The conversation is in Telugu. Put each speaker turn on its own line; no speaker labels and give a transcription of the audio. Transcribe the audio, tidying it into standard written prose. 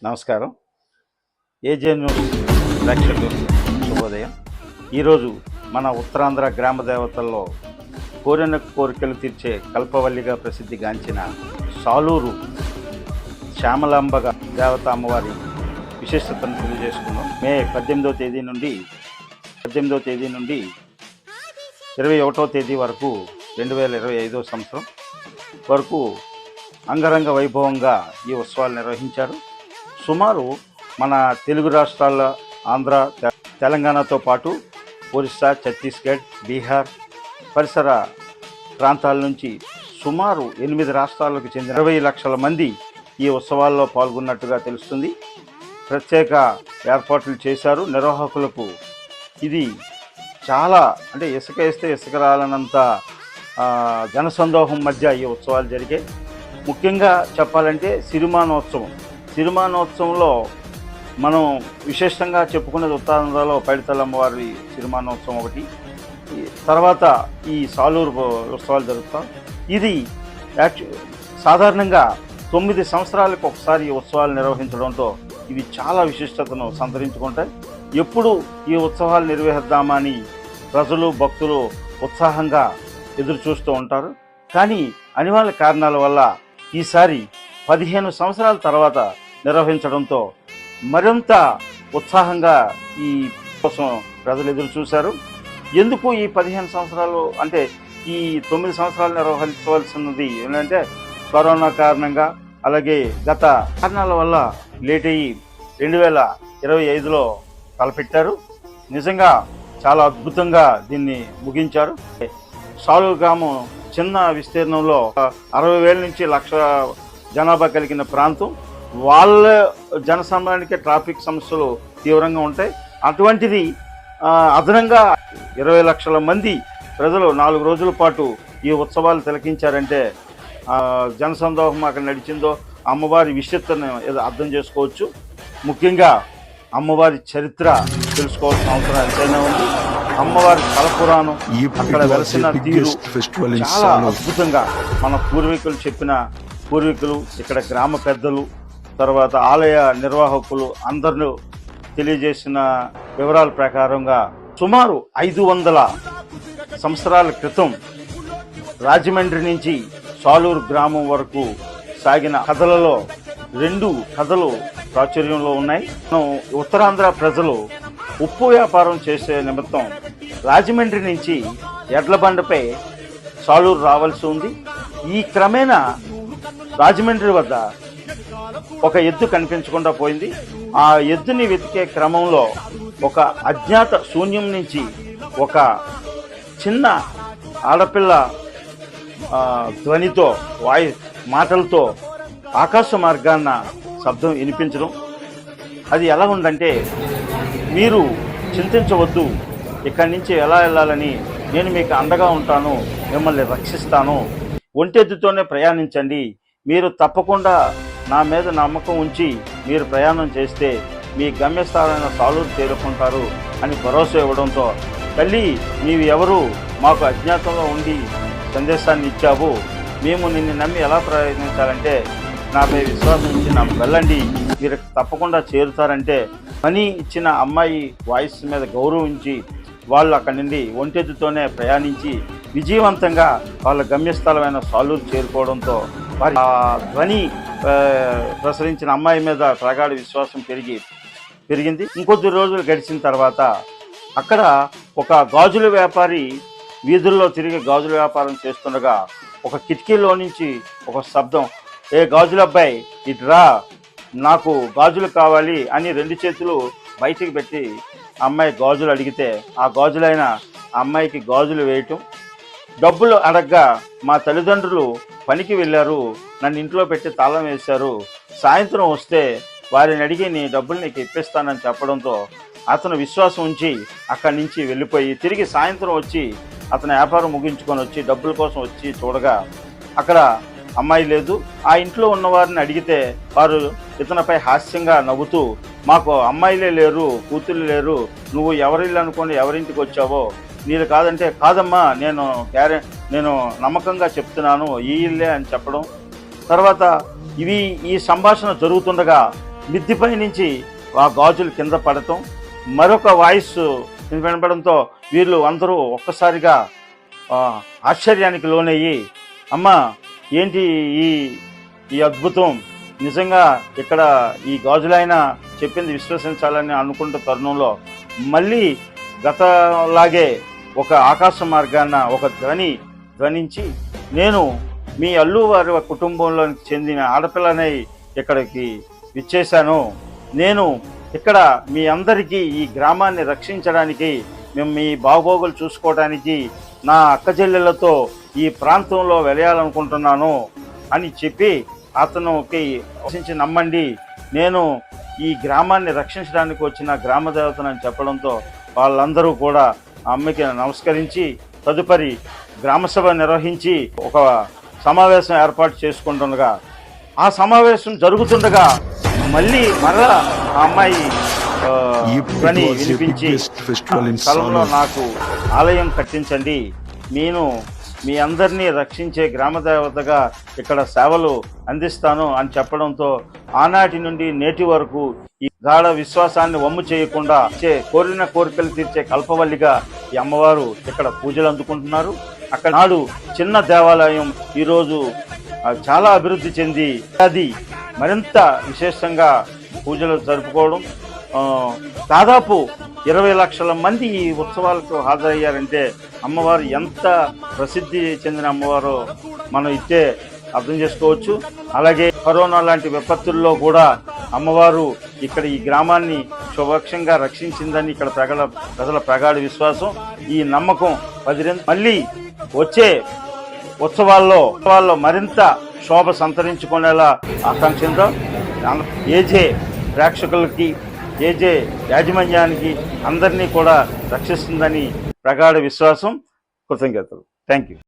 నమస్కారం. ఏజే న్యూస్ ప్రేక్షకులకు శుభోదయం. ఈరోజు మన ఉత్తరాంధ్ర గ్రామ దేవతల్లో కోరిన కోరికలు తీర్చే కల్పవల్లిగా ప్రసిద్ధిగాంచిన సాలూరు శ్యామలాంబ దేవత అమ్మవారి విశిష్టతను తెలియజేసుకున్నాం. మే 18వ తేదీ నుండి 21వ తేదీ వరకు 2025వ సంవత్సరం వరకు అంగరంగ వైభవంగా ఈ ఉత్సవాలు నిర్వహించారు. సుమారు మన తెలుగు రాష్ట్రాల ఆంధ్ర, తెలంగాణతో పాటు ఒరిస్సా, ఛత్తీస్గఢ్, బీహార్ పరిసర ప్రాంతాల నుంచి సుమారు 8 రాష్ట్రాలకు చెందిన 20 లక్షల మంది ఈ ఉత్సవాల్లో పాల్గొన్నట్టుగా తెలుస్తుంది. ప్రత్యేక ఏర్పాట్లు చేశారు నిర్వాహకులకు. ఇది చాలా ఇసుక వేస్తే ఇసుక రాలనంత జనసందోహం మధ్య ఈ ఉత్సవాలు జరిగాయి. ముఖ్యంగా చెప్పాలంటే సిరిమానోత్సవంలో మనం విశేషంగా చెప్పుకునేది ఉత్తరాంధ్రలో పైడితల్లి అమ్మవారి సిరిమానోత్సవం ఒకటి. తర్వాత ఈ సాలూరు ఉత్సవాలు జరుగుతాం. ఇది సాధారణంగా 9 సంవత్సరాలకు ఒకసారి ఈ ఉత్సవాలు నిర్వహించడంతో ఇవి చాలా విశిష్టతను సంతరించుకుంటాయి. ఎప్పుడు ఈ ఉత్సవాలు నిర్వహిద్దామని ప్రజలు, భక్తులు ఉత్సాహంగా ఎదురు చూస్తూ ఉంటారు. కానీ అనివార్య కారణాల వల్ల ఈసారి 15 సంవత్సరాల తర్వాత నిర్వహించడంతో మరింత ఉత్సాహంగా ఈ కోసం ప్రజలు ఎదురు చూశారు. ఎందుకు ఈ 15 సంవత్సరాలు అంటే ఈ 9 సంవత్సరాలు నిర్వహించవలసినది ఏంటంటే కరోనా కారణంగా, అలాగే గత కారణాల వల్ల లేట్ అయ్యి 2025లో తలపెట్టారు. నిజంగా చాలా అద్భుతంగా దీన్ని ముగించారు. సాలూరు గ్రామం చిన్న విస్తీర్ణంలో 60,000 నుంచి 1,00,000 జనాభా కలిగిన ప్రాంతం. వాళ్ళ జనసంబంధానికి ట్రాఫిక్ సమస్యలు తీవ్రంగా ఉంటాయి. అటువంటిది అదనంగా 20 లక్షల మంది ప్రజలు 4 రోజుల పాటు ఈ ఉత్సవాలు తిలకించారంటే జనసందోహం అక్కడ నడిచిందో అమ్మవారి విశిష్టతను అర్థం చేసుకోవచ్చు. ముఖ్యంగా అమ్మవారి చరిత్ర తెలుసుకోవాల్సిన అవసరం ఎంతైనా ఉంది. అమ్మవారి తలపురాణం అక్కడ వెలసిన తీరు చాలా అద్భుతంగా మన పూర్వీకులు ఇక్కడ గ్రామ పెద్దలు, తర్వాత ఆలయ నిర్వాహకులు అందరూ తెలియజేసిన వివరాల ప్రకారంగా సుమారు 500 సంవత్సరాల క్రితం రాజమండ్రి నుంచి సాలూరు గ్రామం వరకు సాగిన కథలలో 2 కథలు ప్రాచుర్యంలో ఉన్నాయి. ఉత్తరాంధ్ర ప్రజలు ఉప్పు వ్యాపారం చేసే నిమిత్తం రాజమండ్రి నుంచి ఎడ్ల బండపై సాలూరు రావాల్సి ఉంది. ఈ క్రమేణా రాజమండ్రి వద్ద ఒక ఎద్దు కనిపించకుండా పోయింది. ఆ ఎద్దుని వెతికే క్రమంలో ఒక అజ్ఞాత శూన్యం నుంచి ఒక చిన్న ఆడపిల్ల ధ్వనితో మాటలతో ఆకాశ మార్గాన్న శబ్దం వినిపించడం. అది ఎలా ఉందంటే, మీరు చింతించవద్దు, ఇక్కడి నుంచి ఎలా వెళ్ళాలని నేను మీకు అండగా ఉంటాను, మిమ్మల్ని రక్షిస్తాను, ఒంటెద్దుతోనే ప్రయాణించండి, మీరు తప్పకుండా నా మీద నమ్మకం ఉంచి మీరు ప్రయాణం చేస్తే మీ గమ్యస్థానమైన సాలూరు చేరుకుంటారు అని భరోసా ఇవ్వడంతో, తల్లి నీవు ఎవరు, మాకు అజ్ఞాతంలో ఉండి సందేశాన్ని ఇచ్చావు, మేము నిన్ను నమ్మి ఎలా ప్రయత్నించాలంటే నాపై విశ్వాసం ఇచ్చి నాకు వెళ్ళండి, మీరు తప్పకుండా చేరుతారంటే మనీ ఇచ్చిన అమ్మాయి వాయిస్ మీద గౌరవించి వాళ్ళు అక్కడి నుండి ఒంటెద్దుతోనే ప్రయాణించి విజయవంతంగా వాళ్ళ గమ్యస్థలమైన సాలూరు చేరుకోవడంతో వారి ధ్వని ప్రసరించిన అమ్మాయి మీద ప్రగాఢ విశ్వాసం పెరిగింది. ఇంకొద్ది రోజులు గడిచిన తర్వాత అక్కడ ఒక గాజుల వ్యాపారి వీధుల్లో తిరిగి గాజుల వ్యాపారం చేస్తుండగా ఒక కిటికీలో నుంచి ఒక శబ్దం, ఏ గాజుల అబ్బాయి ఇటురా, నాకు గాజులు కావాలి అని 2 చేతులు బయటికి పెట్టి అమ్మాయి గాజులు అడిగితే ఆ గాజులైన అమ్మాయికి గాజులు వేయటం. డబ్బులు అడగ్గా మా తల్లిదండ్రులు పనికి వెళ్ళారు, నన్ను ఇంట్లో పెట్టి తాళం వేశారు, సాయంత్రం వస్తే వారిని అడిగి నీ డబ్బులు నీకు ఇప్పిస్తానని చెప్పడంతో అతను విశ్వాసం ఉంచి అక్కడి నుంచి వెళ్ళిపోయి తిరిగి సాయంత్రం వచ్చి అతను వ్యాపారం ముగించుకొని వచ్చి డబ్బుల కోసం వచ్చి చూడగా అక్కడ అమ్మాయి లేదు. ఆ ఇంట్లో ఉన్నవారిని అడిగితే వారు ఇతనిపై హాస్యంగా నవ్వుతూ, మాకు అమ్మాయిలే లేరు, కూతుళ్ళు లేరు, నువ్వు ఎవరిల్లు అనుకొని ఎవరింటికి వచ్చావో, నీళ్ళు కాదంటే కాదమ్మా, నేను నమ్మకంగా చెప్తున్నాను, ఈ ఇల్లే అని చెప్పడం. తర్వాత ఈ సంభాషణ జరుగుతుండగా మిద్దిపై నుంచి ఆ గాజులు కింద పడటం, మరొక వాయిస్ వినపడంతో వీళ్ళు అందరూ ఒక్కసారిగా ఆశ్చర్యానికి లోనయ్యి, అమ్మ ఏంటి ఈ ఈ అద్భుతం, నిజంగా ఇక్కడ ఈ గాజులైన చెప్పింది విశ్వసించాలని అనుకుంటున్న తరుణంలో మళ్ళీ గతలాగే ఒక ఆకాశ మార్గాన ఒక ధ్వనించి, నేను మీ అల్లు వారి కుటుంబంలోకి చెందిన ఆడపిల్లనై ఇక్కడికి విచ్చేశాను. నేను ఇక్కడ మీ అందరికీ ఈ గ్రామాన్ని రక్షించడానికి, మేము మీ బాగోగులు చూసుకోవడానికి నా అక్క చెల్లెళ్ళతో ఈ ప్రాంతంలో వెలయాలనుకుంటున్నాను అని చెప్పి అతనుకి రక్షించి నమ్మండి, నేను ఈ గ్రామాన్ని రక్షించడానికి వచ్చిన గ్రామ దేవతనని చెప్పడంతో వాళ్ళందరూ కూడా ఆ అమ్మకి నమస్కరించి తదుపరి గ్రామసభ నిర్వహించి ఒక సమావేశం ఏర్పాటు చేసుకుంటుండగా, ఆ సమావేశం జరుగుతుండగా మరలా ఆ అమ్మాయి ధ్వని వినిపించి, స్థలంలో నాకు ఆలయం కట్టించండి, నేను మీ అందరినీ రక్షించే గ్రామదేవతగా ఇక్కడ సేవలు అందిస్తాను అని చెప్పడంతో ఆనాటి నుండి నేటి వరకు ఈ గాఢ విశ్వాసాన్ని వమ్ము చేయకుండా కోరిన కోరికలు తీర్చే కల్పవల్లిగా ఈ అమ్మవారు ఇక్కడ పూజలు అందుకుంటున్నారు. అక్కడ నాడు చిన్న దేవాలయం ఈరోజు చాలా అభివృద్ధి చెంది అది మరింత విశేషంగా పూజలు జరుపుకోవడం, దాదాపు 20 లక్షల మంది ఈ ఉత్సవాలకు హాజరయ్యారంటే అమ్మవారు ఎంత ప్రసిద్ధి చెందిన అమ్మవారో మనం ఇట్టే అర్థం చేసుకోవచ్చు. అలాగే కరోనా లాంటి విపత్తుల్లో కూడా అమ్మవారు ఇక్కడ ఈ గ్రామాన్ని సురక్షంగా రక్షించిందని ఇక్కడ ప్రజల ప్రగాఢ విశ్వాసం. ఈ నమ్మకం మళ్ళీ వచ్చే ఉత్సవాల్లో మరింత శోభ సంతరించుకునేలా ఆకాంక్షిద్దాం. ఏజే ప్రేక్షకులకి, ఏజే యాజమాన్యానికి అందరినీ కూడా రక్షిస్తుందని ప్రగాఢ విశ్వాసం. కృతజ్ఞతలు. Thank you.